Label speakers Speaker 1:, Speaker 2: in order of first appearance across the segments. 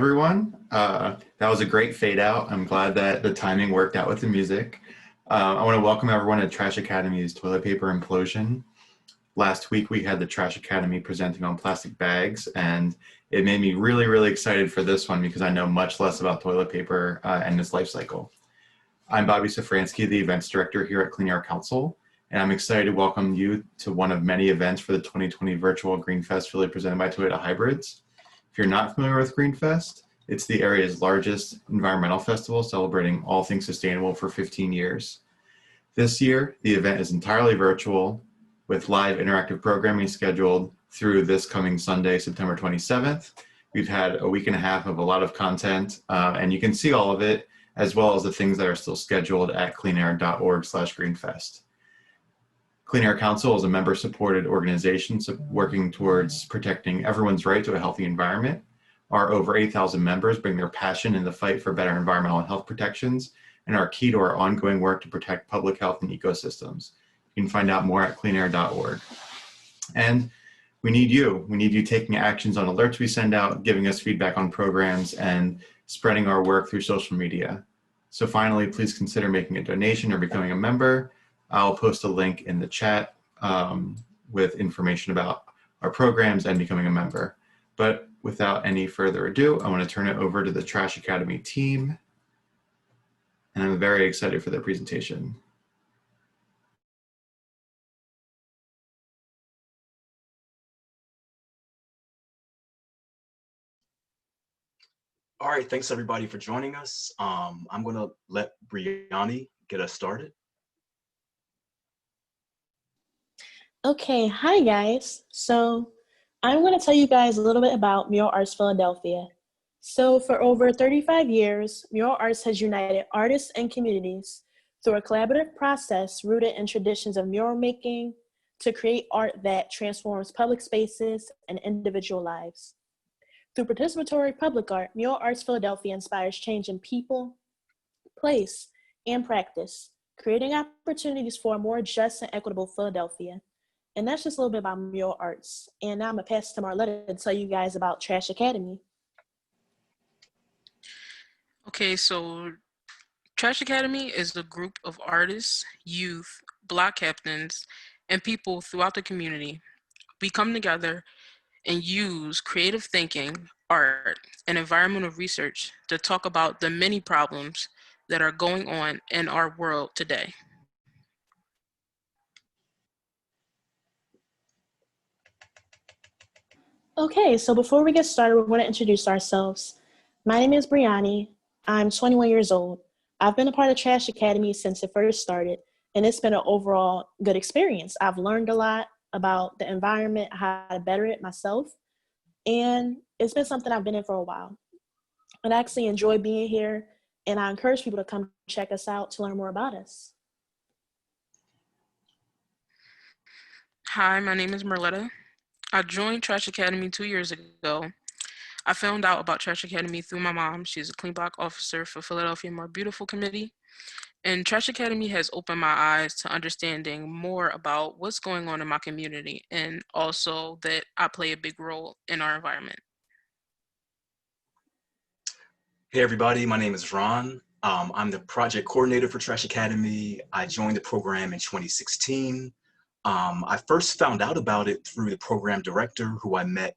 Speaker 1: everyone. That was a great fade out. I'm glad that the timing worked out with the music. I want to welcome everyone to Trash Academy's Toilet Paper Implosion. Last week we had the Trash Academy presenting on plastic bags, and it made me really, really excited for this one because I know much less about toilet paper and its life cycle. I'm Bobby Safransky, the events director here at Clean Air Council, and I'm excited to welcome you to one of many events for the 2020 virtual Greenfest really presented by Toyota Hybrids. If you're not familiar with Greenfest, it's the area's largest environmental festival celebrating all things sustainable for 15 years. This year, the event is entirely virtual with live interactive programming scheduled through this coming Sunday, September 27th. We've had a week and a half of a lot of content, and you can see all of it as well as the things that are still scheduled at cleanair.org/greenfest. Clean Air Council is a member-supported organization working towards protecting everyone's right to a healthy environment. Our over 8,000 members bring their passion in the fight for better environmental and health protections and are key to our ongoing work to protect public health and ecosystems. You can find out more at cleanair.org. And we need you. We need you taking actions on alerts we send out, giving us feedback on programs, and spreading our work through social media. So finally, please consider making a donation or becoming a member. I'll post a link in the chat with information about our programs and becoming a member. But without any further ado, I want to turn it over to the Trash Academy team. And I'm very excited for their presentation.
Speaker 2: All right, thanks everybody for joining us. I'm gonna let Brianni get us started.
Speaker 3: Okay, hi guys. So I'm going to tell you guys a little bit about Mural Arts Philadelphia. So for over 35 years, Mural Arts has united artists and communities through a collaborative process rooted in traditions of mural making to create art that transforms public spaces and individual lives. Through participatory public art, Mural Arts Philadelphia inspires change in people, place, and practice, creating opportunities for a more just and equitable Philadelphia. And that's just a little bit about Mural Arts. And now I'm gonna pass it to Marletta to tell you guys about Trash Academy.
Speaker 4: Okay, so Trash Academy is a group of artists, youth, block captains, and people throughout the community. We come together and use creative thinking, art, and environmental research to talk about the many problems that are going on in our world today.
Speaker 3: Okay, so before we get started, we're gonna introduce ourselves. My name is Brianni. I'm 21 years old. I've been a part of Trash Academy since it first started, and it's been an overall good experience. I've learned a lot about the environment, how to better it myself, and it's been something I've been in for a while. And I actually enjoy being here, and I encourage people to come check us out to learn more about us.
Speaker 4: Hi, my name is Marletta. I joined Trash Academy 2 years ago. I found out about Trash Academy through my mom. She's a clean block officer for Philadelphia More Beautiful Committee. And Trash Academy has opened my eyes to understanding more about what's going on in my community and also that I play a big role in our environment.
Speaker 2: Hey everybody, my name is Ron. I'm the project coordinator for Trash Academy. I joined the program in 2016. I first found out about it through the program director who I met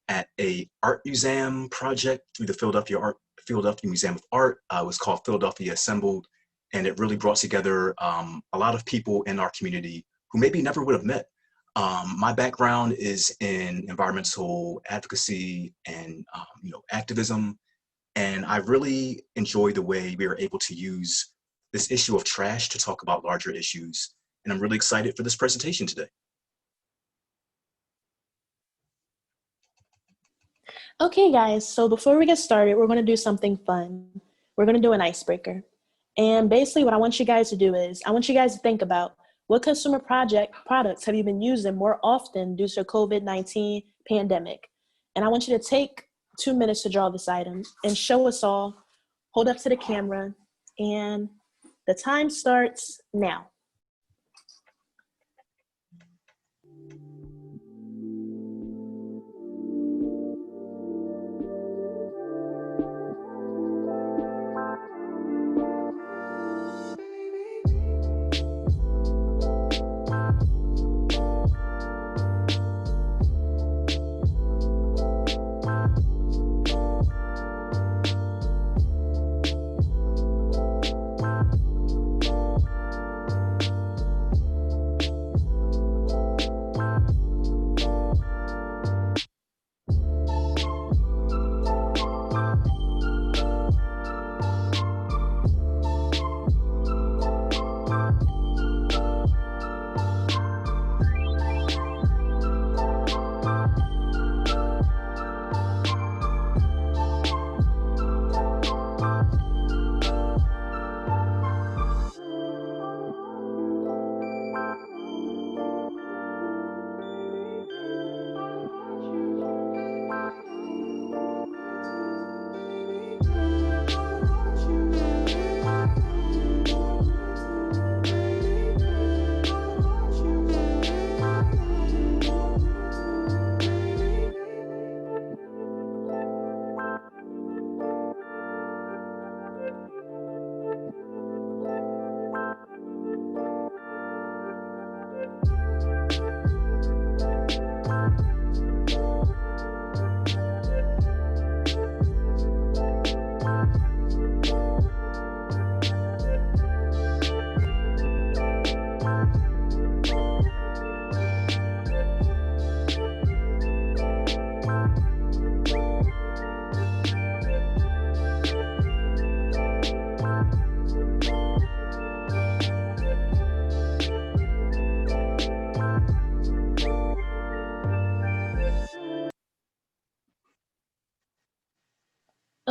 Speaker 2: at a art museum project through the Philadelphia Museum of Art. It was called Philadelphia Assembled, and it really brought together a lot of people in our community who maybe never would have met. My background is in environmental advocacy and activism, and I really enjoy the way we are able to use this issue of trash to talk about larger issues. And I'm really excited for this presentation today.
Speaker 3: Okay, guys, so before we get started, we're going to do something fun. We're going to do an icebreaker. And basically what I want you guys to do is, I want you guys to think about what consumer products have you been using more often due to the COVID-19 pandemic? And I want you to take 2 minutes to draw this item and show us all, hold up to the camera, and the time starts now.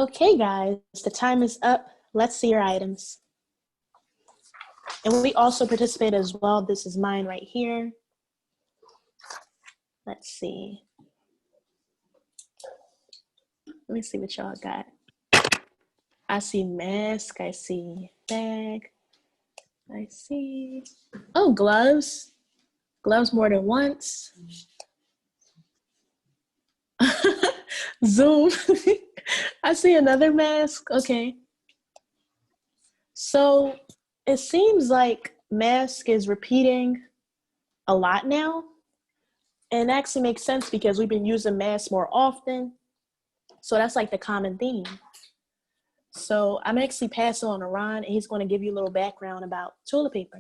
Speaker 3: Okay, guys, the time is up. Let's see your items. And we also participate as well. This is mine right here. Let's see. Let me see what y'all got. I see mask, I see bag, I see, oh, gloves. Gloves more than once. Zoom. I see another mask. Okay. So it seems like mask is repeating a lot now. And it actually makes sense because we've been using masks more often. So that's like the common theme. So I'm actually passing on to Ron, and he's going to give you a little background about toilet paper.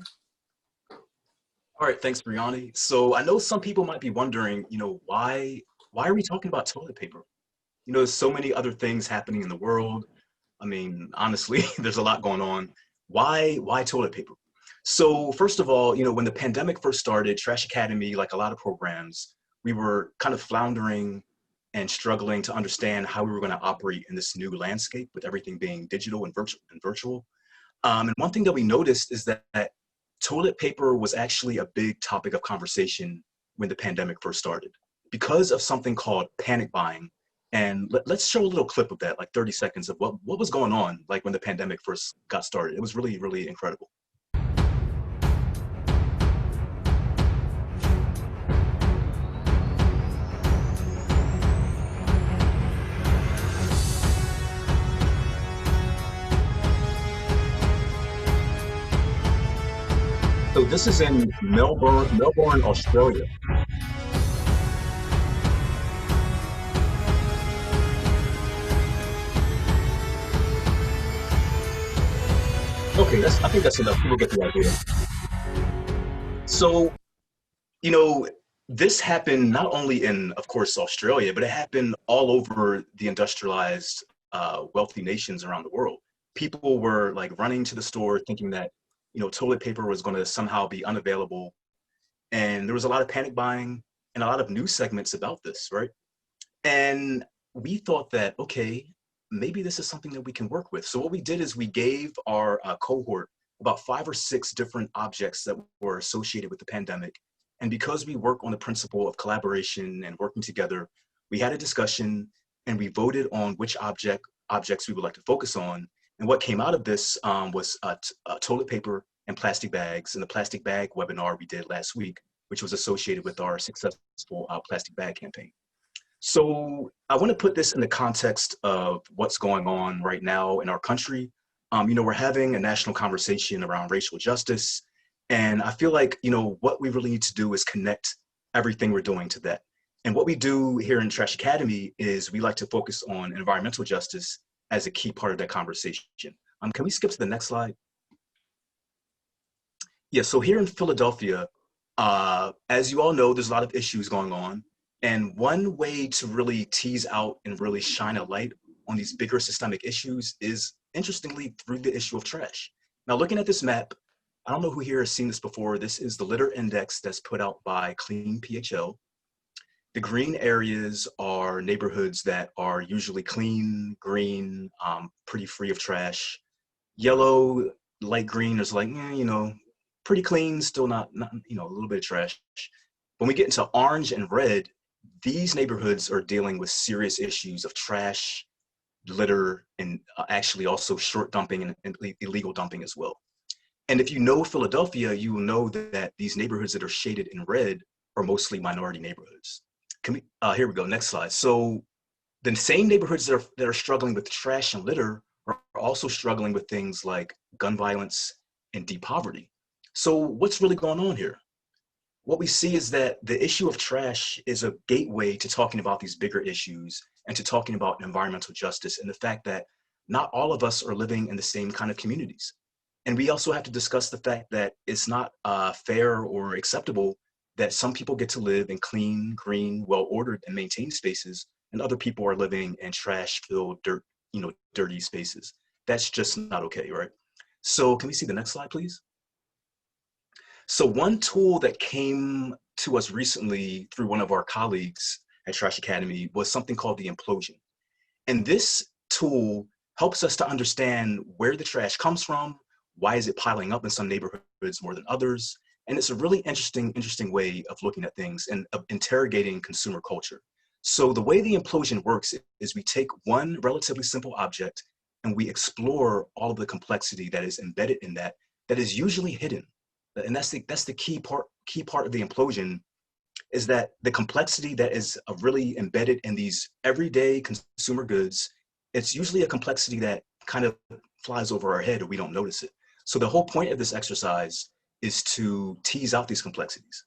Speaker 2: All right, thanks, Brianni. So I know some people might be wondering, why are we talking about toilet paper? There's so many other things happening in the world. I mean, honestly, there's a lot going on. Why toilet paper? So first of all, when the pandemic first started, Trash Academy, like a lot of programs, we were kind of floundering and struggling to understand how we were going to operate in this new landscape with everything being digital and virtual. And one thing that we noticed is that toilet paper was actually a big topic of conversation when the pandemic first started because of something called panic buying. And let's show a little clip of that, like 30 seconds of what was going on, like when the pandemic first got started. It was really, really incredible. So this is in Melbourne, Australia. Okay, I think that's enough. People get the idea. So, this happened not only in, of course, Australia, but it happened all over the industrialized, wealthy nations around the world. People were like running to the store thinking that, toilet paper was going to somehow be unavailable. And there was a lot of panic buying and a lot of news segments about this, right? And we thought that, okay, maybe this is something that we can work with. So what we did is we gave our cohort about 5 or 6 different objects that were associated with the pandemic. And because we work on the principle of collaboration and working together, we had a discussion and we voted on which objects we would like to focus on. And what came out of this was toilet paper and plastic bags, and the plastic bag webinar we did last week, which was associated with our successful plastic bag campaign. So I want to put this in the context of what's going on right now in our country. We're having a national conversation around racial justice. And I feel like, what we really need to do is connect everything we're doing to that. And what we do here in Trash Academy is we like to focus on environmental justice as a key part of that conversation. Can we skip to the next slide? Yeah, so here in Philadelphia, as you all know, there's a lot of issues going on. And one way to really tease out and really shine a light on these bigger systemic issues is, interestingly, through the issue of trash. Now, looking at this map, I don't know who here has seen this before. This is the litter index that's put out by Clean PHL. The green areas are neighborhoods that are usually clean, green, pretty free of trash. Yellow, light green is like, pretty clean, still not, a little bit of trash. When we get into orange and red, these neighborhoods are dealing with serious issues of trash, litter, and actually also short dumping and illegal dumping as well. And if you know Philadelphia, you will know that these neighborhoods that are shaded in red are mostly minority neighborhoods. Here we go, next slide. So the same neighborhoods that are struggling with trash and litter are also struggling with things like gun violence and deep poverty. So what's really going on here? What we see is that the issue of trash is a gateway to talking about these bigger issues and to talking about environmental justice and the fact that not all of us are living in the same kind of communities. And we also have to discuss the fact that it's not fair or acceptable that some people get to live in clean, green, well-ordered and maintained spaces, and other people are living in trash-filled, dirty spaces. That's just not okay, right? So can we see the next slide, please? So one tool that came to us recently through one of our colleagues at Trash Academy was something called the implosion. And this tool helps us to understand where the trash comes from, why is it piling up in some neighborhoods more than others, and it's a really interesting way of looking at things and of interrogating consumer culture. So the way the implosion works is we take one relatively simple object and we explore all of the complexity that is embedded in that is usually hidden. And that's the key part of the implosion, is that the complexity that is really embedded in these everyday consumer goods, it's usually a complexity that kind of flies over our head or we don't notice it. So the whole point of this exercise is to tease out these complexities.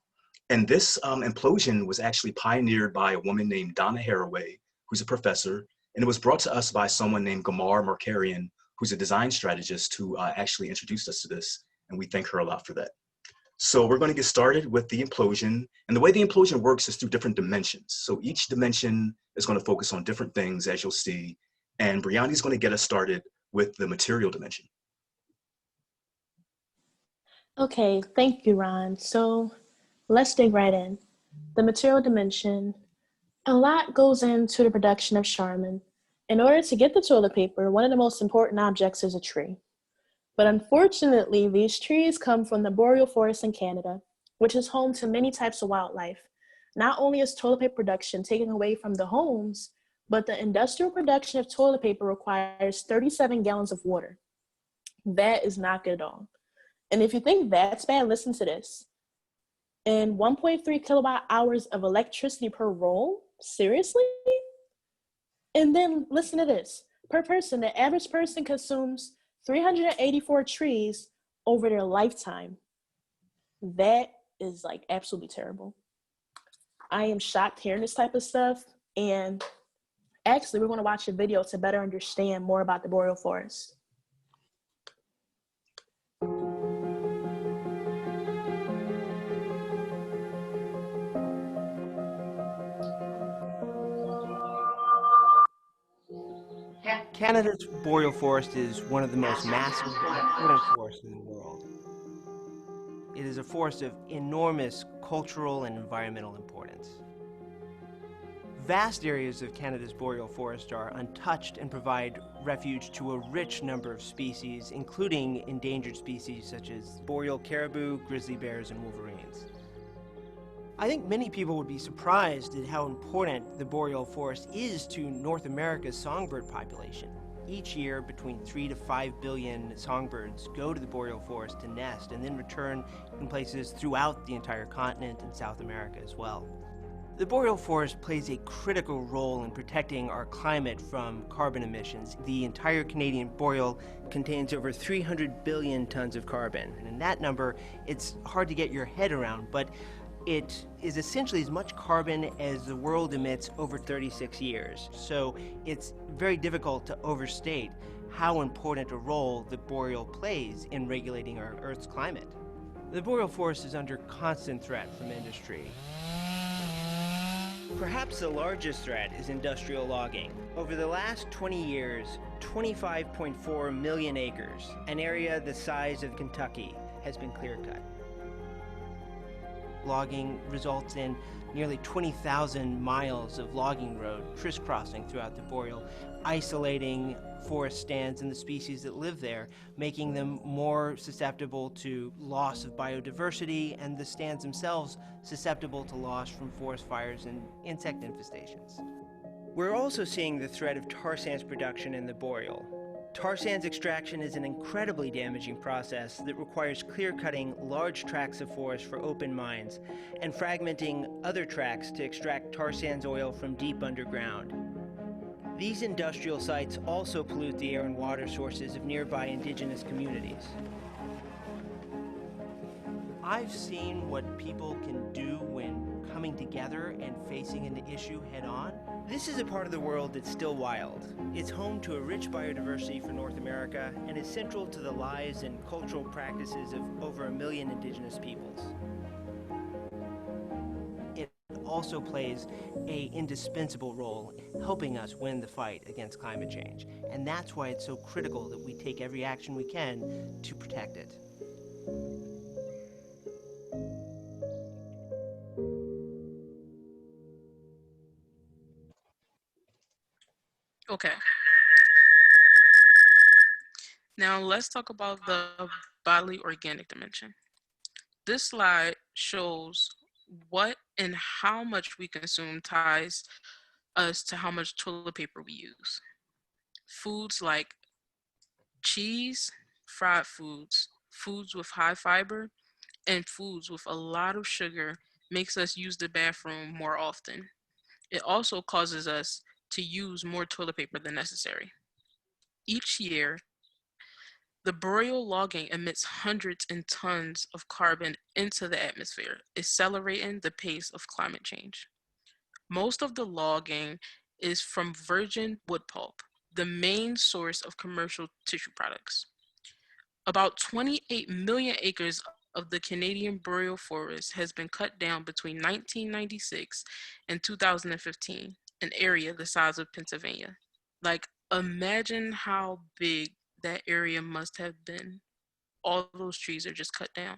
Speaker 2: And this implosion was actually pioneered by a woman named Donna Haraway, who's a professor, and it was brought to us by someone named Gamar Markarian, who's a design strategist who actually introduced us to this, and we thank her a lot for that. So we're going to get started with the implosion, and the way the implosion works is through different dimensions. So each dimension is going to focus on different things, as you'll see, and Brianni's going to get us started with the material dimension.
Speaker 3: Okay, thank you, Ron. So let's dig right in. The material dimension. A lot goes into the production of Charmin. In order to get the toilet paper, one of the most important objects is a tree. But unfortunately, these trees come from the boreal forest in Canada, which is home to many types of wildlife. Not only is toilet paper production taken away from the homes, but the industrial production of toilet paper requires 37 gallons of water. That is not good at all. And if you think that's bad, listen to this. And 1.3 kilowatt hours of electricity per roll? Seriously? And then listen to this. Per person, the average person consumes 384 trees over their lifetime. That is like absolutely terrible. I am shocked hearing this type of stuff. And actually, we're going to watch a video to better understand more about the boreal forest.
Speaker 5: Canada's boreal forest is one of the most massive and important forests in the world. It is a forest of enormous cultural and environmental importance. Vast areas of Canada's boreal forest are untouched and provide refuge to a rich number of species, including endangered species such as boreal caribou, grizzly bears, and wolverines. I think many people would be surprised at how important the boreal forest is to North America's songbird population. Each year, between 3 to 5 billion songbirds go to the boreal forest to nest and then return in places throughout the entire continent and South America as well. The boreal forest plays a critical role in protecting our climate from carbon emissions. The entire Canadian boreal contains over 300 billion tons of carbon. And in that number, it's hard to get your head around, but it is essentially as much carbon as the world emits over 36 years. So it's very difficult to overstate how important a role the boreal plays in regulating our Earth's climate. The boreal forest is under constant threat from industry. Perhaps the largest threat is industrial logging. Over the last 20 years, 25.4 million acres, an area the size of Kentucky, has been clear-cut. Logging results in nearly 20,000 miles of logging road crisscrossing throughout the boreal, isolating forest stands and the species that live there, making them more susceptible to loss of biodiversity, and the stands themselves susceptible to loss from forest fires and insect infestations. We're also seeing the threat of tar sands production in the boreal. Tar sands extraction is an incredibly damaging process that requires clear-cutting large tracts of forest for open mines and fragmenting other tracts to extract tar sands oil from deep underground. These industrial sites also pollute the air and water sources of nearby indigenous communities. I've seen what people can do when coming together and facing an issue head-on. This is a part of the world that's still wild. It's home to a rich biodiversity for North America and is central to the lives and cultural practices of over 1 million indigenous peoples. It also plays an indispensable role in helping us win the fight against climate change. And that's why it's so critical that we take every action we can to protect it.
Speaker 4: Okay. Now let's talk about the bodily organic dimension. This slide shows what and how much we consume ties us to how much toilet paper we use. Foods like cheese, fried foods, foods with high fiber, and foods with a lot of sugar makes us use the bathroom more often. It also causes us to use more toilet paper than necessary. Each year, the boreal logging emits hundreds and tons of carbon into the atmosphere, accelerating the pace of climate change. Most of the logging is from virgin wood pulp, the main source of commercial tissue products. About 28 million acres of the Canadian boreal forest has been cut down between 1996 and 2015, an area the size of Pennsylvania. Like, imagine how big that area must have been. All those trees are just cut down.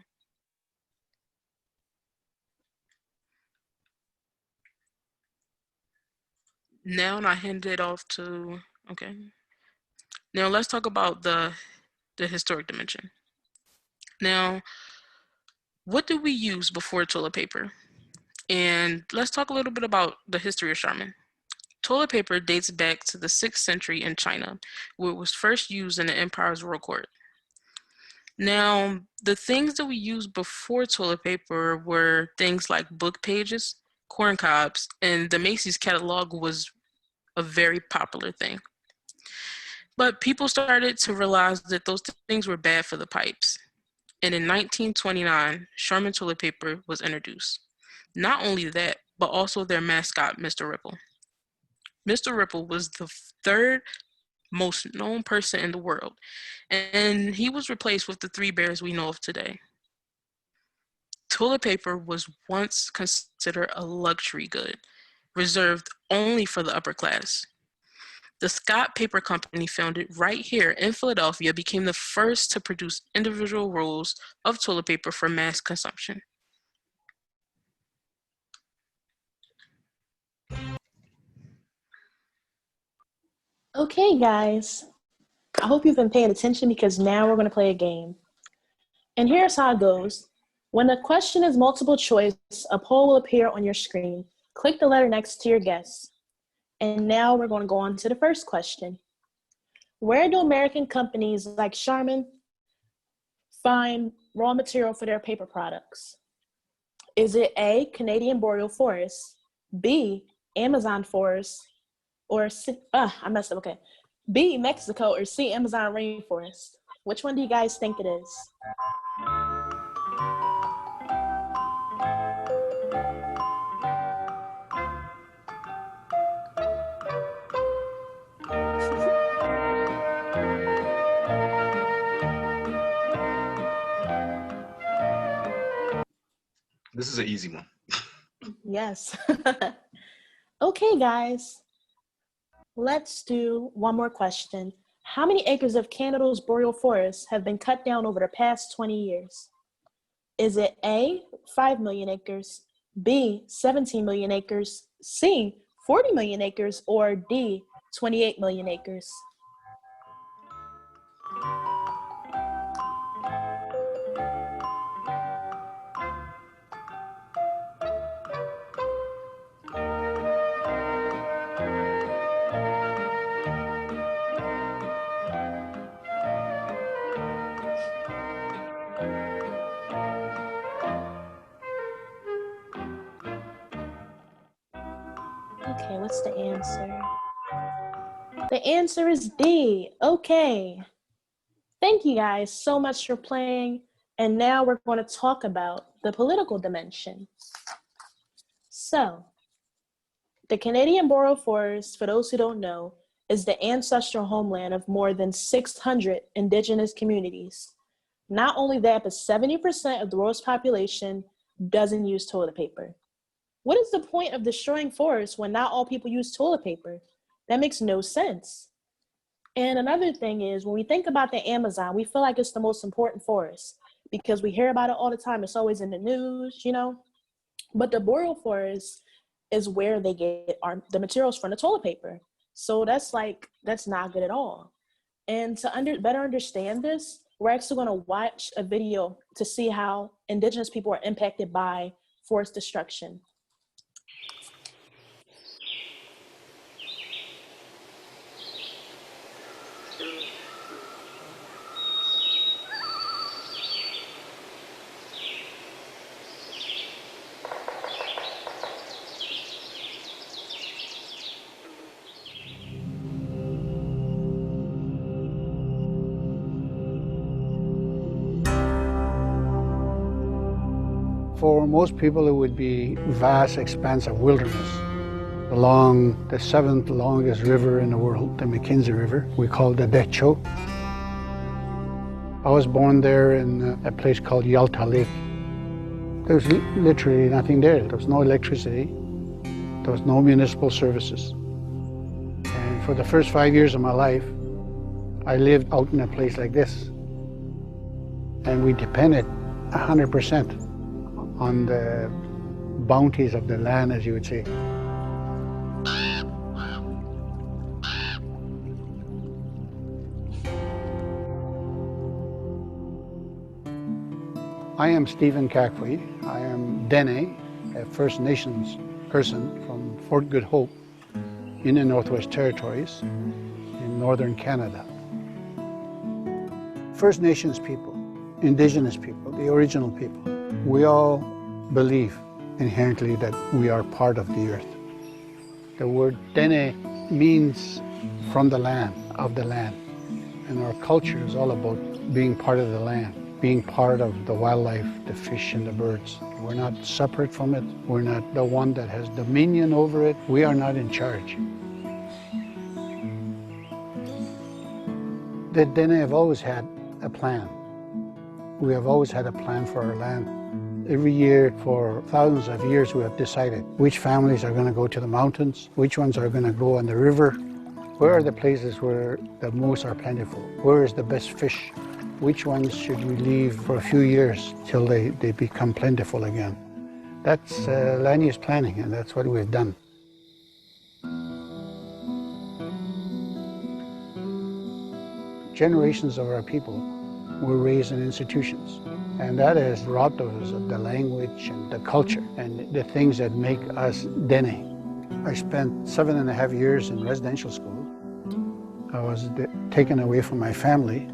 Speaker 4: Now I hand it off to, okay. Now let's talk about the historic dimension. Now, what did we use before toilet paper? And let's talk a little bit about the history of Charmin. Toilet paper dates back to the 6th century in China, where it was first used in the empire's royal court. Now, the things that we used before toilet paper were things like book pages, corn cobs, and the Macy's catalog was a very popular thing. But people started to realize that those things were bad for the pipes. And in 1929, Charmin toilet paper was introduced. Not only that, but also their mascot, Mr. Ripple. Mr. Ripple was the third most known person in the world, and he was replaced with the three bears we know of today. Toilet paper was once considered a luxury good, reserved only for the upper class. The Scott Paper Company, founded right here in Philadelphia, became the first to produce individual rolls of toilet paper for mass consumption.
Speaker 3: Okay, guys, I hope you've been paying attention because now we're going to play a game. And here's how it goes. When the question is multiple choice, a poll will appear on your screen. Click the letter next to your guess. And now we're going to go on to the first question. Where do American companies like Charmin find raw material for their paper products? Is it A, Canadian boreal forest, B, Amazon forest, or C, I messed up, okay. B, Mexico, or C, Amazon rainforest? Which one do you guys think it is?
Speaker 2: This is an easy one.
Speaker 3: Yes. Okay, guys. Let's do one more question. How many acres of Canada's boreal forest have been cut down over the past 20 years? Is it A, 5 million acres, B, 17 million acres, C, 40 million acres, or D, 28 million acres? Okay, what's the answer? The answer is D. Okay. Thank you guys so much for playing. And now we're going to talk about the political dimension. So, the Canadian boreal forest, for those who don't know, is the ancestral homeland of more than 600 indigenous communities. Not only that, but 70% of the world's population doesn't use toilet paper. What is the point of destroying forests when not all people use toilet paper? That makes no sense. And another thing is, when we think about the Amazon, we feel like it's the most important forest because we hear about it all the time. It's always in the news, you know? But the boreal forest is where they get the materials from the toilet paper. So that's not good at all. And to better understand this, we're actually going to watch a video to see how indigenous people are impacted by forest destruction.
Speaker 6: For most people, it would be vast expanse of wilderness along the seventh longest river in the world, the Mackenzie River. We call it the Decho. I was born there in a place called Yalta Lake. There was literally nothing there. There was no electricity. There was no municipal services. And for the first 5 years of my life, I lived out in a place like this. And we depended 100% on the bounties of the land, as you would say. I am Stephen Kakwe. I am Dene, a First Nations person from Fort Good Hope in the Northwest Territories in northern Canada. First Nations people, Indigenous people, the original people, we all believe inherently that we are part of the earth. The word Dene means from the land, of the land. And our culture is all about being part of the land, being part of the wildlife, the fish and the birds. We're not separate from it. We're not the one that has dominion over it. We are not in charge. The Dene have always had a plan. We have always had a plan for our land. Every year for thousands of years we have decided which families are going to go to the mountains, which ones are going to go on the river, where are the places where the moose are plentiful, where is the best fish, which ones should we leave for a few years till they become plentiful again. That's land use planning, and that's what we've done. Generations of our people were raised in institutions. And that has robbed us of the language and the culture and the things that make us Dene. I spent 7.5 years in residential school. I was taken away from my family.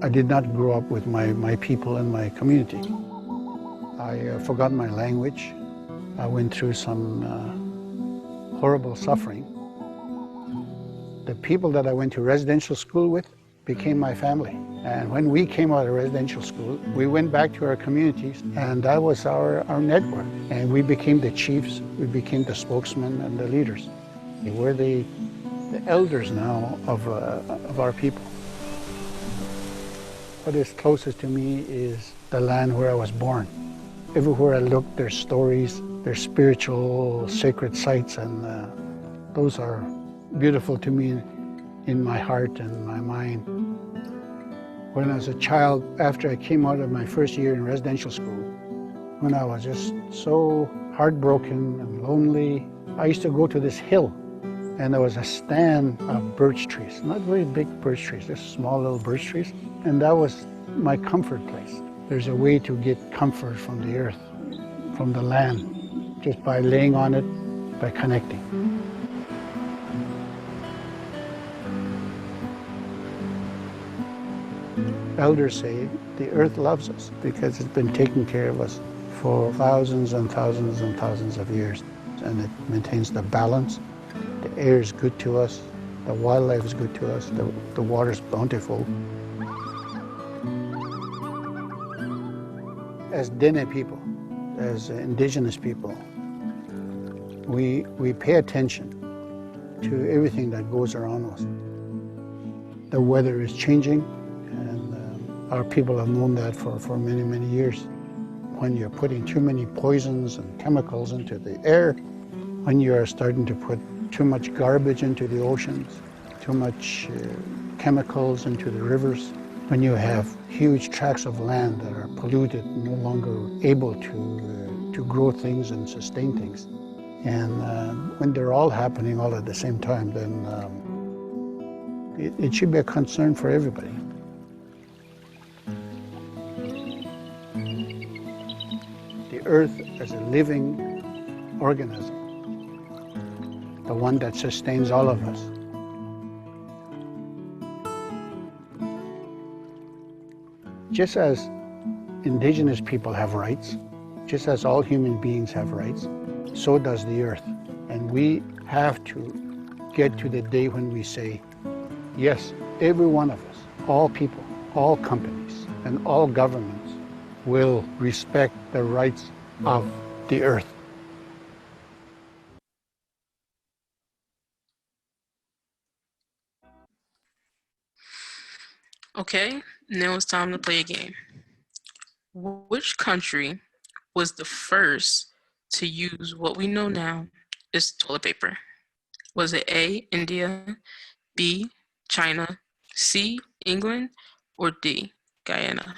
Speaker 6: I did not grow up with my people and my community. I forgot my language. I went through some horrible suffering. The people that I went to residential school with became my family. And when we came out of residential school, we went back to our communities, and that was our network. And we became the chiefs, we became the spokesmen and the leaders. We're the elders now of our people. What is closest to me is the land where I was born. Everywhere I look, there's stories, there's spiritual, sacred sites, and those are beautiful to me in my heart and my mind. When I was a child, after I came out of my first year in residential school, when I was just so heartbroken and lonely, I used to go to this hill, and there was a stand of birch trees, not very big birch trees, just small little birch trees, and that was my comfort place. There's a way to get comfort from the earth, from the land, just by laying on it, by connecting. Elders say the earth loves us because it's been taking care of us for thousands and thousands and thousands of years. And it maintains the balance. The air is good to us. The wildlife is good to us. The water is bountiful. As Dene people, as indigenous people, we pay attention to everything that goes around us. The weather is changing, and our people have known that for many, many years. When you're putting too many poisons and chemicals into the air, when you are starting to put too much garbage into the oceans, too much chemicals into the rivers, when you have huge tracts of land that are polluted, no longer able to grow things and sustain things. And when they're all happening all at the same time, then It should be a concern for everybody. The earth as a living organism, the one that sustains all of us. Just as indigenous people have rights, just as all human beings have rights, so does the earth. And we have to get to the day when we say, yes, every one of us, all people, all companies, and all governments will respect the rights of the earth.
Speaker 4: Okay, now it's time to play a game. Which country was the first to use what we know now as toilet paper? Was it A, India, B, China, C, England, or D, Guyana?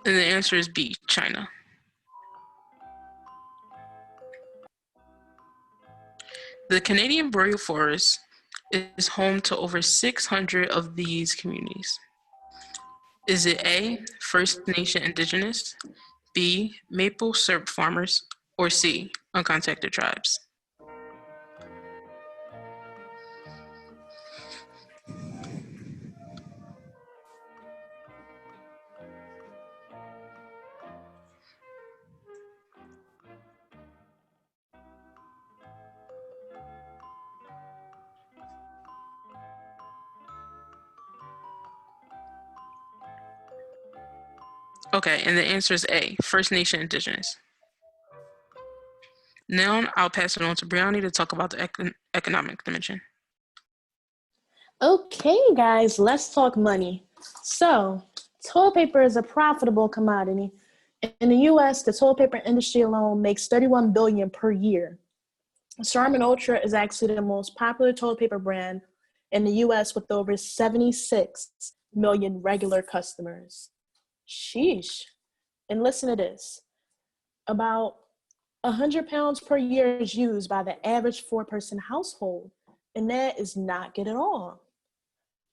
Speaker 4: And the answer is B, China. The Canadian boreal forest is home to over 600 of these communities. Is it A, First Nation Indigenous, B, maple syrup farmers, or C, uncontacted tribes? Okay, and the answer is A, First Nation Indigenous. Now I'll pass it on to Brianni to talk about the economic dimension.
Speaker 3: Okay, guys, let's talk money. So, toilet paper is a profitable commodity. In the US, the toilet paper industry alone makes $31 billion per year. Charmin Ultra is actually the most popular toilet paper brand in the US with over 76 million regular customers. Sheesh. And listen to this. About 100 pounds per year is used by the average 4-person household, and that is not good at all.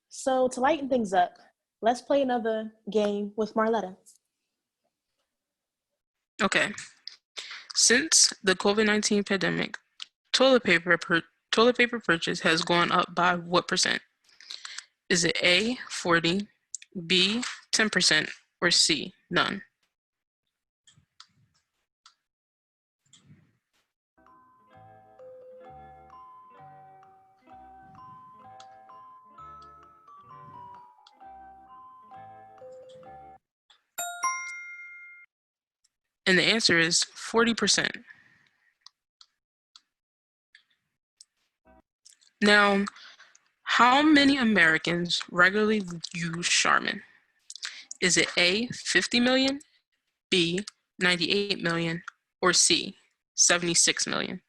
Speaker 3: So to lighten things up, let's play another game with Marletta.
Speaker 4: Okay. Since the COVID-19 pandemic, toilet paper purchase has gone up by what percent? Is it A, 40, B, 10%, or C, none? And the answer is 40%. Now, how many Americans regularly use Charmin? Is it A, 50 million, B, 98 million, or C, 76 million?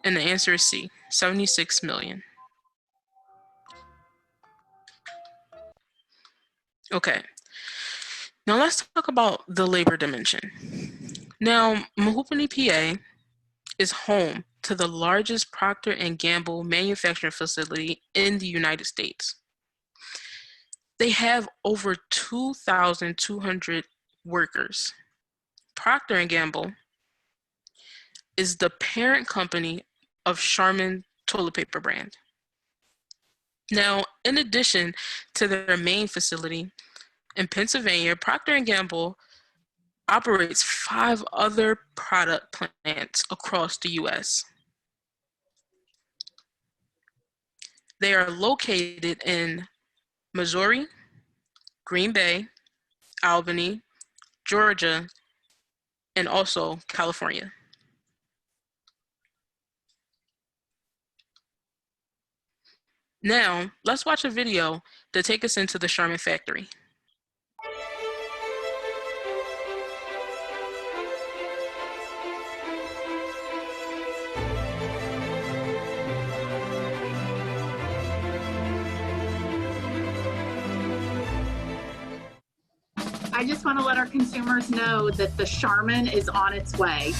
Speaker 4: And the answer is C, 76 million. Okay, now let's talk about the labor dimension. Now, Mahupani, PA is home to the largest Procter & Gamble manufacturing facility in the United States. They have over 2,200 workers. Procter & Gamble is the parent company of Charmin toilet paper brand. Now, in addition to their main facility in Pennsylvania, Procter & Gamble operates 5 other product plants across the US. They are located in Missouri, Green Bay, Albany, Georgia, and also California. Now, let's watch a video to take us into the Charmin factory.
Speaker 7: I just want to let our consumers know that the Charmin is on its way.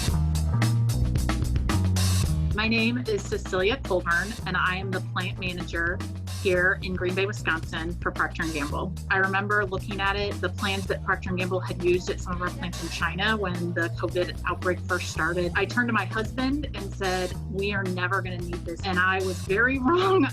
Speaker 7: My name is Cecilia Colburn, and I am the plant manager here in Green Bay, Wisconsin for Procter & Gamble. I remember looking at it, the plans that Procter & Gamble had used at some of our plants in China when the COVID outbreak first started. I turned to my husband and said, we are never going to need this. And I was very wrong.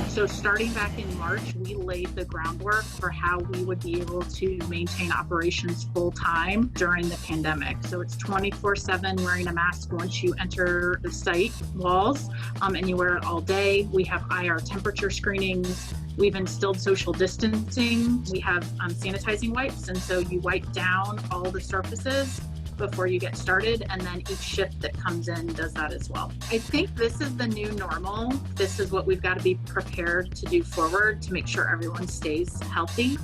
Speaker 7: So starting back in March, we laid the groundwork for how we would be able to maintain operations full time during the pandemic. So it's 24/7 wearing a mask once you enter the site walls, and you wear it all day. We have IR temperature screenings. We've instilled social distancing. We have sanitizing wipes, and so you wipe down all the surfaces before you get started, and then each shift that comes in does that as well. I think this is the new normal. This is what we've got to be prepared to do forward to make sure everyone stays healthy.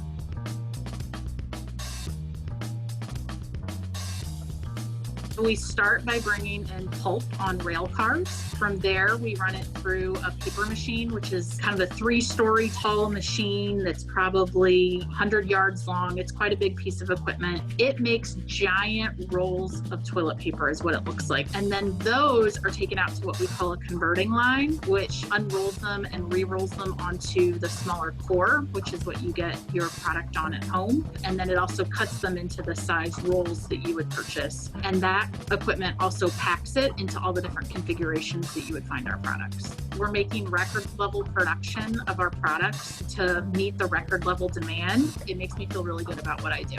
Speaker 7: We start by bringing in pulp on rail cars. From there, we run it through a paper machine, which is kind of a 3-story tall machine that's probably 100 yards long. It's quite a big piece of equipment. It makes giant rolls of toilet paper is what it looks like. And then those are taken out to what we call a converting line, which unrolls them and re-rolls them onto the smaller core, which is what you get your product on at home. And then it also cuts them into the size rolls that you would purchase. And that equipment also packs it into all the different configurations that you would find our products. We're making record level production of our products to meet the record level demand. It makes me feel really good about what I do.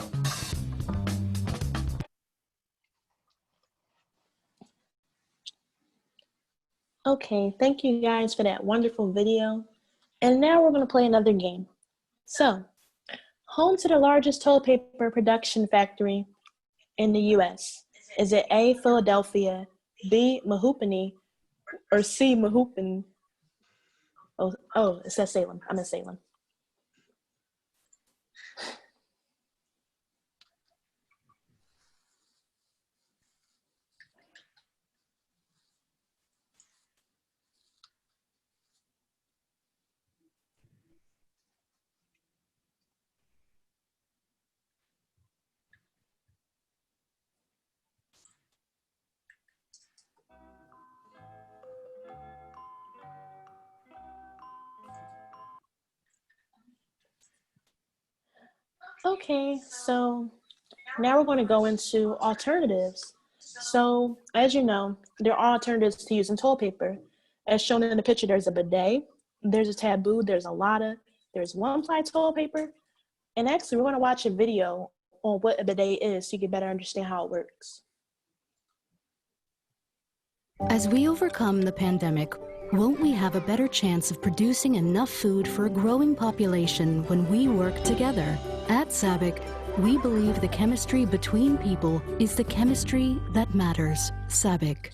Speaker 3: Okay, thank you guys for that wonderful video. And now we're going to play another game. So, home to the largest toilet paper production factory in the US. Is it A, Philadelphia, B, Mahoopany, or C, Mahoopin? Oh, it says Salem. I'm in Salem. Okay, so now we're going to go into alternatives. So, as you know, there are alternatives to using toilet paper. As shown in the picture, there's a bidet, there's a taboo, there's a lotta, there's one-ply toilet paper. And actually, we're going to watch a video on what a bidet is so you can better understand how it works.
Speaker 8: As we overcome the pandemic, won't we have a better chance of producing enough food for a growing population when we work together? At SABIC, we believe the chemistry between people is the chemistry that matters. SABIC.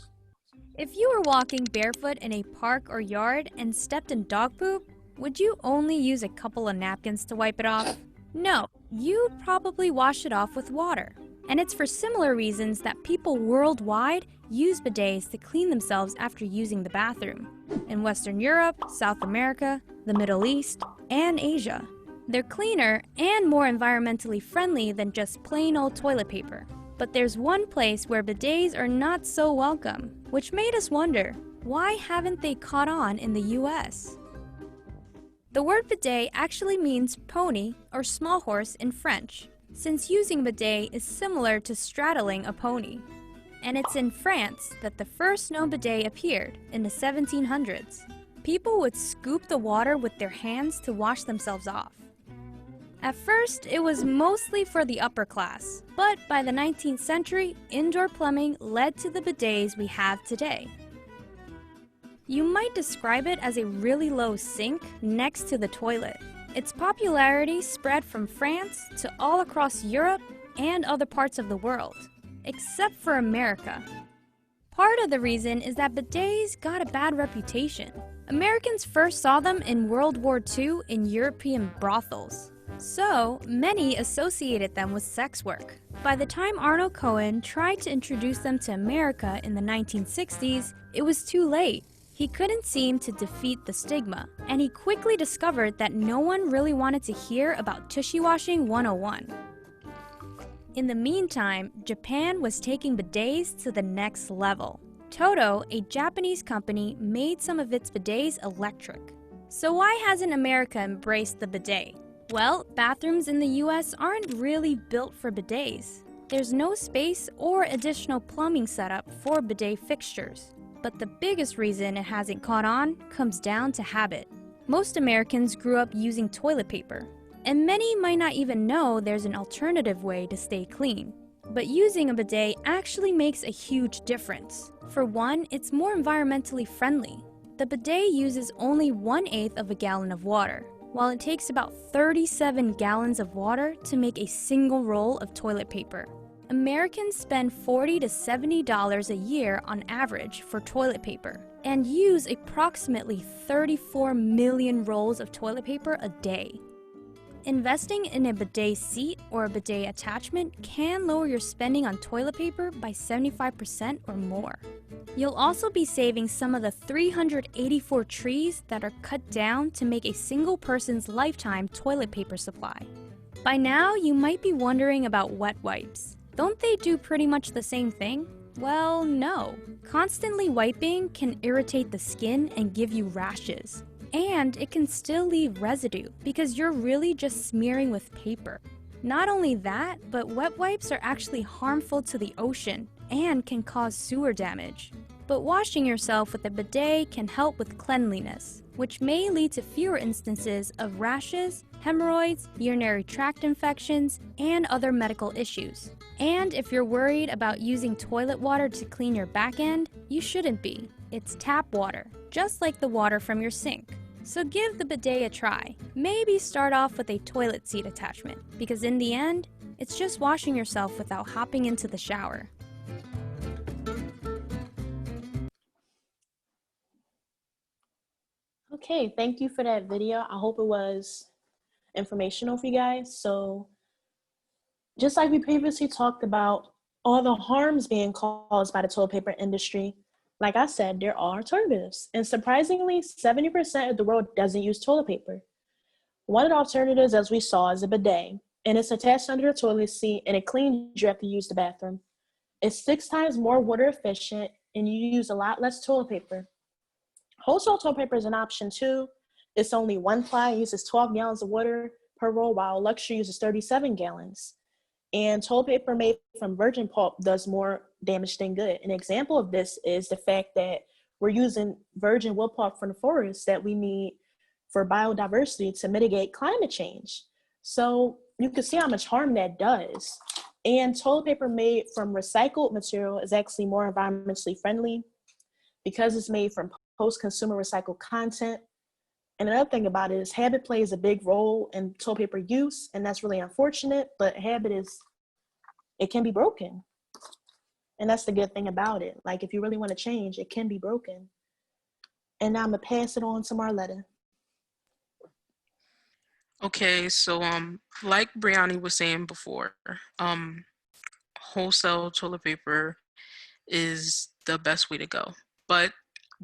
Speaker 9: If you were walking barefoot in a park or yard and stepped in dog poop, would you only use a couple of napkins to wipe it off? No, you'd probably wash it off with water. And it's for similar reasons that people worldwide use bidets to clean themselves after using the bathroom. In Western Europe, South America, the Middle East, and Asia. They're cleaner and more environmentally friendly than just plain old toilet paper. But there's one place where bidets are not so welcome, which made us wonder, why haven't they caught on in the US? The word bidet actually means pony or small horse in French, since using bidet is similar to straddling a pony. And it's in France that the first known bidet appeared in the 1700s. People would scoop the water with their hands to wash themselves off. At first, it was mostly for the upper class, but by the 19th century, indoor plumbing led to the bidets we have today. You might describe it as a really low sink next to the toilet. Its popularity spread from France to all across Europe and other parts of the world, except for America. Part of the reason is that bidets got a bad reputation. Americans first saw them in World War II in European brothels, so many associated them with sex work. By the time Arnold Cohen tried to introduce them to America in the 1960s, it was too late. He couldn't seem to defeat the stigma, and he quickly discovered that no one really wanted to hear about tushy washing 101. In the meantime, Japan was taking bidets to the next level. Toto, a Japanese company, made some of its bidets electric. So why hasn't America embraced the bidet? Well, bathrooms in the US aren't really built for bidets. There's no space or additional plumbing setup for bidet fixtures. But the biggest reason it hasn't caught on comes down to habit. Most Americans grew up using toilet paper, and many might not even know there's an alternative way to stay clean. But using a bidet actually makes a huge difference. For one, it's more environmentally friendly. The bidet uses only 1/8 of a gallon of water, while it takes about 37 gallons of water to make a single roll of toilet paper. Americans spend $40 to $70 a year on average for toilet paper and use approximately 34 million rolls of toilet paper a day. Investing in a bidet seat or a bidet attachment can lower your spending on toilet paper by 75% or more. You'll also be saving some of the 384 trees that are cut down to make a single person's lifetime toilet paper supply. By now, you might be wondering about wet wipes. Don't they do pretty much the same thing? Well, no. Constantly wiping can irritate the skin and give you rashes. And it can still leave residue because you're really just smearing with paper. Not only that, but wet wipes are actually harmful to the ocean and can cause sewer damage. But washing yourself with a bidet can help with cleanliness, which may lead to fewer instances of rashes, hemorrhoids, urinary tract infections, and other medical issues. And if you're worried about using toilet water to clean your back end, you shouldn't be. It's tap water, just like the water from your sink. So give the bidet a try. Maybe start off with a toilet seat attachment, because in the end, it's just washing yourself without hopping into the shower.
Speaker 3: Okay, thank you for that video. I hope it was informational for you guys. So just like we previously talked about all the harms being caused by the toilet paper industry, like I said, there are alternatives. And surprisingly, 70% of the world doesn't use toilet paper. One of the alternatives, as we saw, is a bidet. And it's attached under the toilet seat and it cleans you after you use the bathroom. It's 6 times more water efficient and you use a lot less toilet paper. Wholesale toilet paper is an option too. It's only 1 ply, uses 12 gallons of water per roll, while luxury uses 37 gallons. And toilet paper made from virgin pulp does more damage than good. An example of this is the fact that we're using virgin wood pulp from the forest that we need for biodiversity to mitigate climate change. So you can see how much harm that does. And toilet paper made from recycled material is actually more environmentally friendly because it's made from post-consumer recycled content. And another thing about it is habit plays a big role in toilet paper use, and that's really unfortunate, but it can be broken. And that's the good thing about it. Like, if you really want to change, it can be broken. And now I'm gonna pass it on to Marletta.
Speaker 4: Okay, so like Brianni was saying before, wholesale toilet paper is the best way to go. But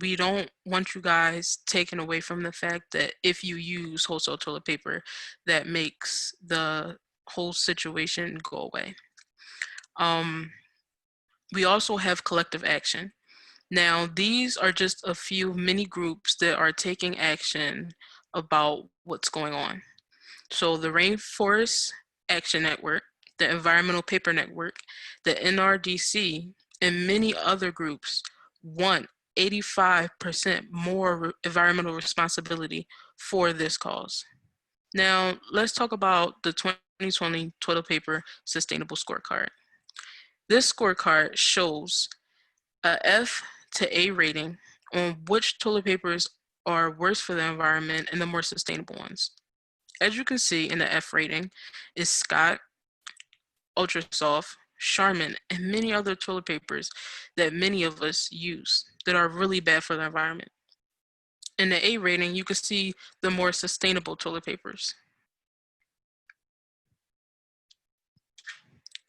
Speaker 4: we don't want you guys taken away from the fact that if you use wholesale toilet paper, that makes the whole situation go away. We also have collective action. Now, these are just a few mini groups that are taking action about what's going on. So the Rainforest Action Network, the Environmental Paper Network, the NRDC, and many other groups want 85% more environmental responsibility for this cause. Now, let's talk about the 2020 toilet paper sustainable scorecard. This scorecard shows a F to A rating on which toilet papers are worse for the environment and the more sustainable ones. As you can see in the F rating is Scott, Ultra Soft, Charmin, and many other toilet papers that many of us use that are really bad for the environment. In the A rating, you can see the more sustainable toilet papers.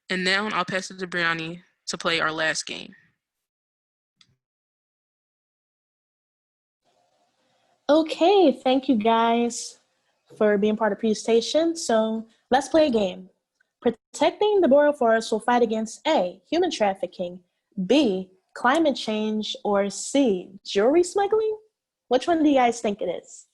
Speaker 4: And now I'll pass it to Brianni to play our last game.
Speaker 3: Okay, thank you guys for being part of the presentation. So let's play a game. Protecting the boreal forest will fight against A, human trafficking, B, climate change, or C, jewelry smuggling? Which one do you guys think it is?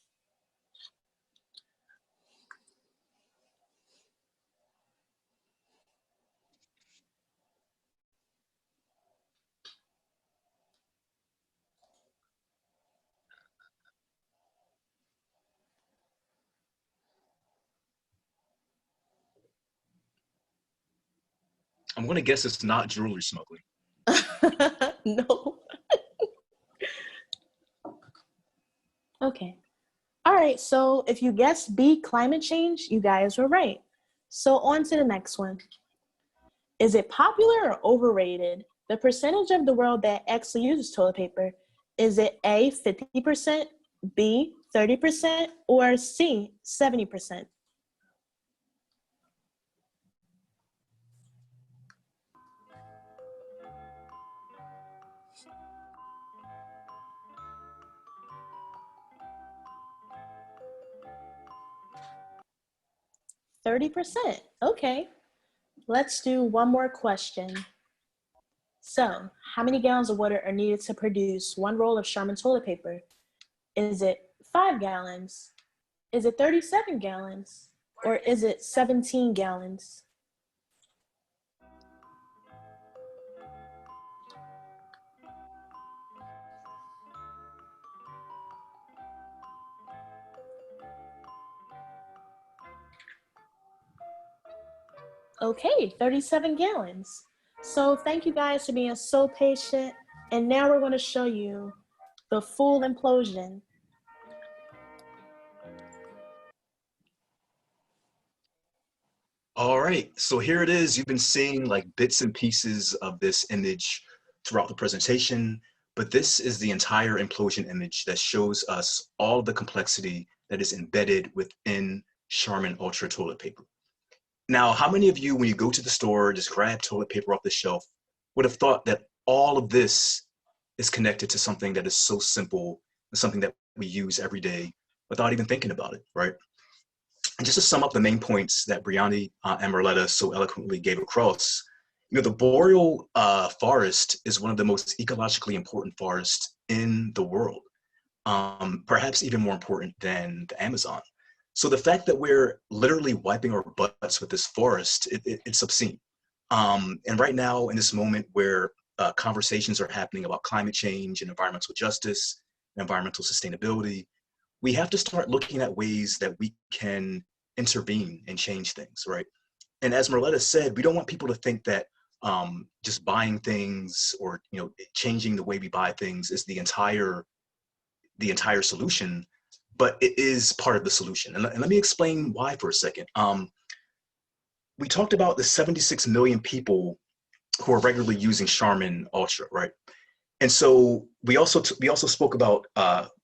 Speaker 2: I'm going to guess it's not jewelry smuggling.
Speaker 3: No. Okay. All right, so if you guessed B, climate change, you guys were right. So on to the next one. Is it popular or overrated? The percentage of the world that actually uses toilet paper, is it A, 50%, B, 30%, or C, 70%? %. Okay, let's do one more question. So, how many gallons of water are needed to produce one roll of Charmin toilet paper? Is it 5 gallons? Is it 37 gallons? Or is it 17 gallons? Okay, 37 gallons. So thank you guys for being so patient. And now we're going to show you the full implosion.
Speaker 2: All right, so here it is. You've been seeing like bits and pieces of this image throughout the presentation, but this is the entire implosion image that shows us all the complexity that is embedded within Charmin Ultra toilet paper. Now, how many of you, when you go to the store, just grab toilet paper off the shelf, would have thought that all of this is connected to something that is so simple, something that we use every day without even thinking about it, right? And just to sum up the main points that Brianni and Marletta so eloquently gave across, you know, the boreal forest is one of the most ecologically important forests in the world, perhaps even more important than the Amazon. So the fact that we're literally wiping our butts with this forest, it's obscene. And right now, in this moment where conversations are happening about climate change and environmental justice and environmental sustainability, we have to start looking at ways that we can intervene and change things, right? And as Marletta said, we don't want people to think that just buying things or changing the way we buy things is the entire solution, but it is part of the solution. And let me explain why for a second. We talked about the 76 million people who are regularly using Charmin Ultra, right? And so we also spoke about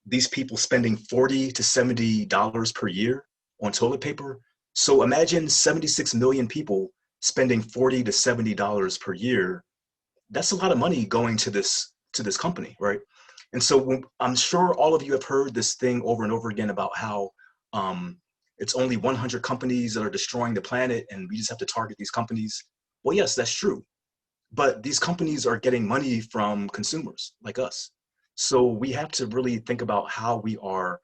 Speaker 2: these people spending $40 to $70 per year on toilet paper. So imagine 76 million people spending $40 to $70 per year. That's a lot of money going to this company, right? And so I'm sure all of you have heard this thing over and over again about how it's only 100 companies that are destroying the planet and we just have to target these companies. Well, yes, that's true. But these companies are getting money from consumers like us. So we have to really think about how we are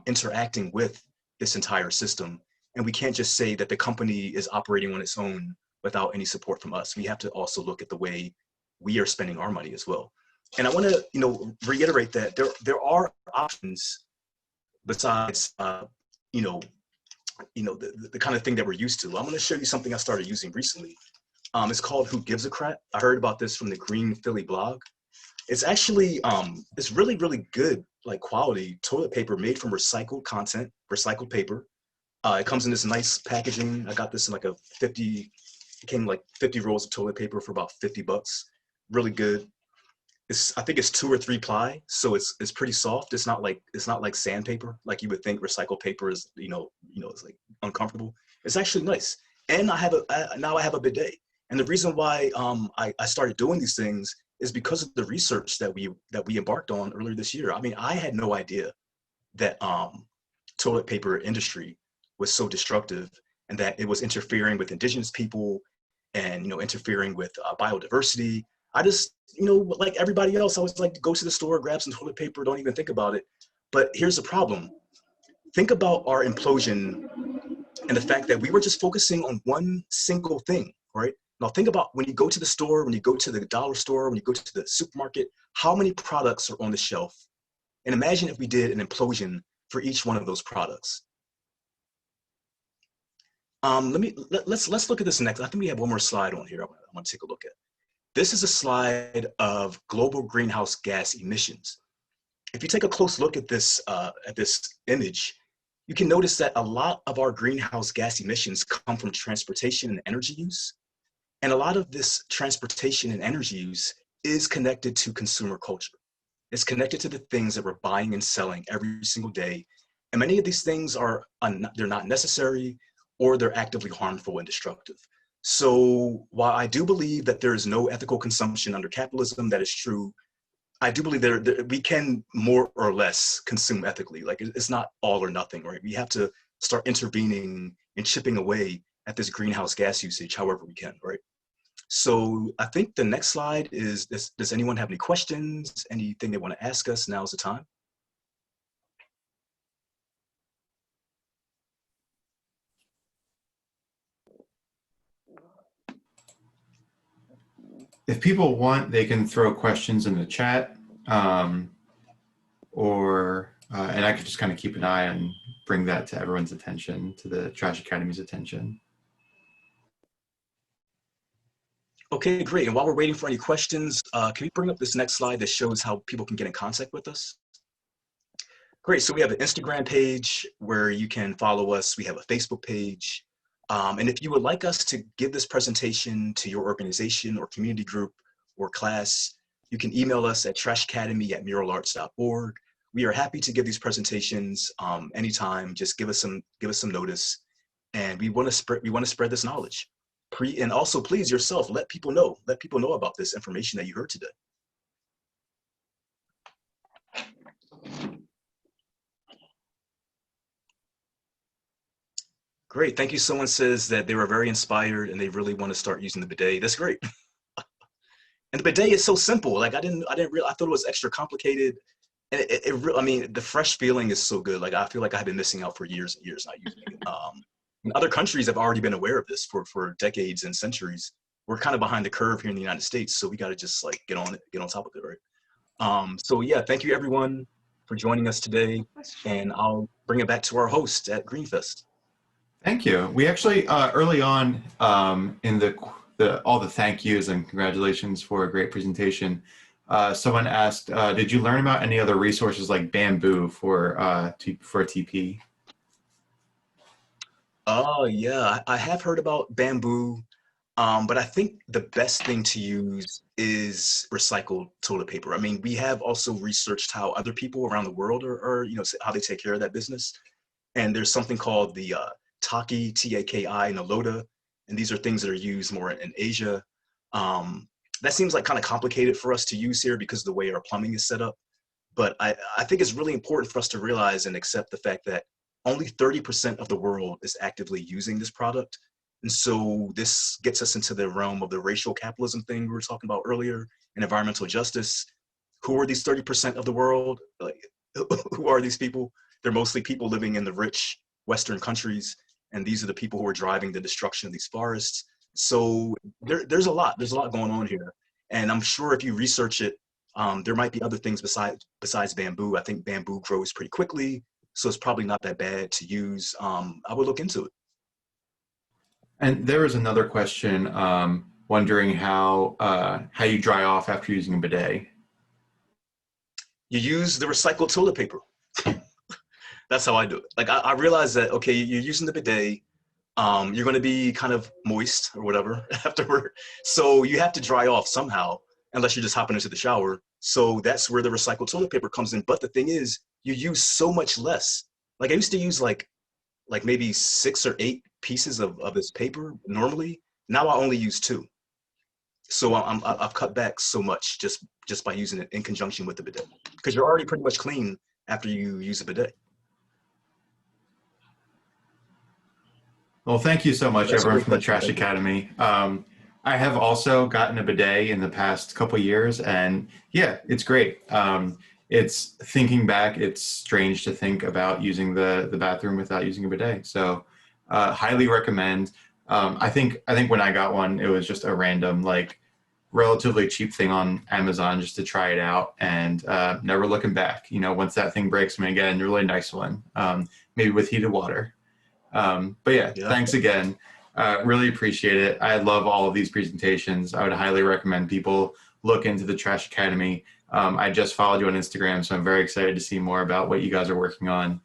Speaker 2: interacting with this entire system. And we can't just say that the company is operating on its own without any support from us. We have to also look at the way we are spending our money as well. And I want to, reiterate that there are options besides, the kind of thing that we're used to. I'm going to show you something I started using recently. It's called Who Gives a Crap. I heard about this from the Green Philly blog. It's actually, it's really, really good, like quality toilet paper made from recycled content, recycled paper. It comes in this nice packaging. I got this in like a 50, it came like 50 rolls of toilet paper for about 50 bucks. Really good. I think it's 2 or 3 ply, so it's pretty soft. It's not like sandpaper, like you would think recycled paper is, it's like uncomfortable. It's actually nice. And now I have a bidet. And the reason why I started doing these things is because of the research that we embarked on earlier this year. I mean, I had no idea that toilet paper industry was so destructive and that it was interfering with indigenous people and interfering with biodiversity. I just, like everybody else, I was like, go to the store, grab some toilet paper, don't even think about it. But here's the problem. Think about our implosion and the fact that we were just focusing on one single thing, right? Now think about when you go to the store, when you go to the dollar store, when you go to the supermarket, how many products are on the shelf? And imagine if we did an implosion for each one of those products. Let's look at this next. I think we have one more slide on here I want to take a look at. This is a slide of global greenhouse gas emissions. If you take a close look at this image, you can notice that a lot of our greenhouse gas emissions come from transportation and energy use. And a lot of this transportation and energy use is connected to consumer culture. It's connected to the things that we're buying and selling every single day. And many of these things they're not necessary, or they're actively harmful and destructive. So while I do believe that there is no ethical consumption under capitalism, that is true, I do believe that we can more or less consume ethically. Like it's not all or nothing, right? We have to start intervening and chipping away at this greenhouse gas usage however we can, right? So I think the next slide is, does anyone have any questions, anything they want to ask us? Now's the time.
Speaker 1: If people want, they can throw questions in the chat, and I could just kind of keep an eye and bring that to everyone's attention, to the Trash Academy's attention.
Speaker 2: Okay, great. And while we're waiting for any questions, can we bring up this next slide that shows how people can get in contact with us? Great, so we have an Instagram page where you can follow us. We have a Facebook page. And if you would like us to give this presentation to your organization or community group or class, you can email us at trashacademy@muralarts.org. We are happy to give these presentations anytime. Just give us some notice, and we want to spread this knowledge. And also, please yourself, let people know about this information that you heard today. Great, thank you. Someone says that they were very inspired and they really want to start using the bidet. That's great. And the bidet is so simple. Like I thought it was extra complicated. And I mean, the fresh feeling is so good. Like I feel like I've been missing out for years and years not using it. And other countries have already been aware of this for decades and centuries. We're kind of behind the curve here in the United States, so we got to just like get on top of it, right? So yeah, thank you everyone for joining us today, and I'll bring it back to our host at Greenfest.
Speaker 1: Thank you. We actually early on in all the thank yous and congratulations for a great presentation, someone asked, did you learn about any other resources like Bamboo for a TP?
Speaker 2: Oh yeah, I have heard about Bamboo, but I think the best thing to use is recycled toilet paper. I mean, we have also researched how other people around the world are how they take care of that business. And there's something called the Taki, T-A-K-I, Noloda, and these are things that are used more in Asia. That seems like kind of complicated for us to use here because of the way our plumbing is set up. But I think it's really important for us to realize and accept the fact that only 30% of the world is actively using this product. And so this gets us into the realm of the racial capitalism thing we were talking about earlier, and environmental justice. Who are these 30% of the world? Like, who are these people? They're mostly people living in the rich Western countries, and these are the people who are driving the destruction of these forests. So there's a lot going on here. And I'm sure if you research it, there might be other things besides bamboo. I think bamboo grows pretty quickly. so it's probably not that bad to use. I would look into it.
Speaker 1: And there was another question wondering how you dry off after using a bidet.
Speaker 2: You use the recycled toilet paper. That's how I do it. Like I realize that, okay, you're using the bidet, you're going to be kind of moist or whatever afterward. So you have to dry off somehow, unless you're just hopping into the shower. So that's where the recycled toilet paper comes in. But the thing is, you use so much less. Like I used to use like maybe 6 or 8 pieces of this paper normally. Now I only use 2. So I've cut back so much just by using it in conjunction with the bidet, because you're already pretty much clean after you use a bidet.
Speaker 1: Well, thank you so much,
Speaker 2: That's
Speaker 1: everyone
Speaker 2: great
Speaker 1: from the
Speaker 2: question.
Speaker 1: Trash Academy. I have also gotten a bidet in the past couple years, and yeah, it's great. It's thinking back, it's strange to think about using the bathroom without using a bidet. So, highly recommend. I think when I got one, it was just a random, like, relatively cheap thing on Amazon just to try it out, and never looking back. You know, once that thing breaks, I'm gonna get a really nice one, maybe with heated water. But yeah, thanks again. Really appreciate it. I love all of these presentations. I would highly recommend people look into the Trash Academy. I just followed you on Instagram, so I'm very excited to see more about what you guys are working on.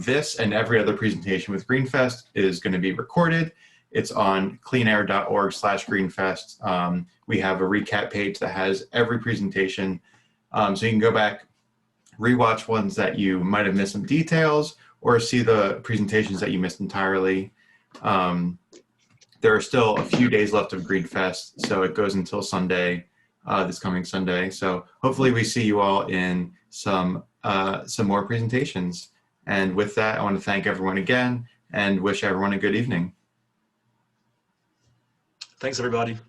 Speaker 1: This and every other presentation with Greenfest is going to be recorded. It's on cleanair.org/Greenfest. We have a recap page that has every presentation. So you can go back, rewatch ones that you might have missed some details, or see the presentations that you missed entirely. There are still a few days left of Greenfest, so it goes until Sunday, this coming Sunday. So hopefully we see you all in some more presentations. And with that, I want to thank everyone again and wish everyone a good evening.
Speaker 2: Thanks, everybody.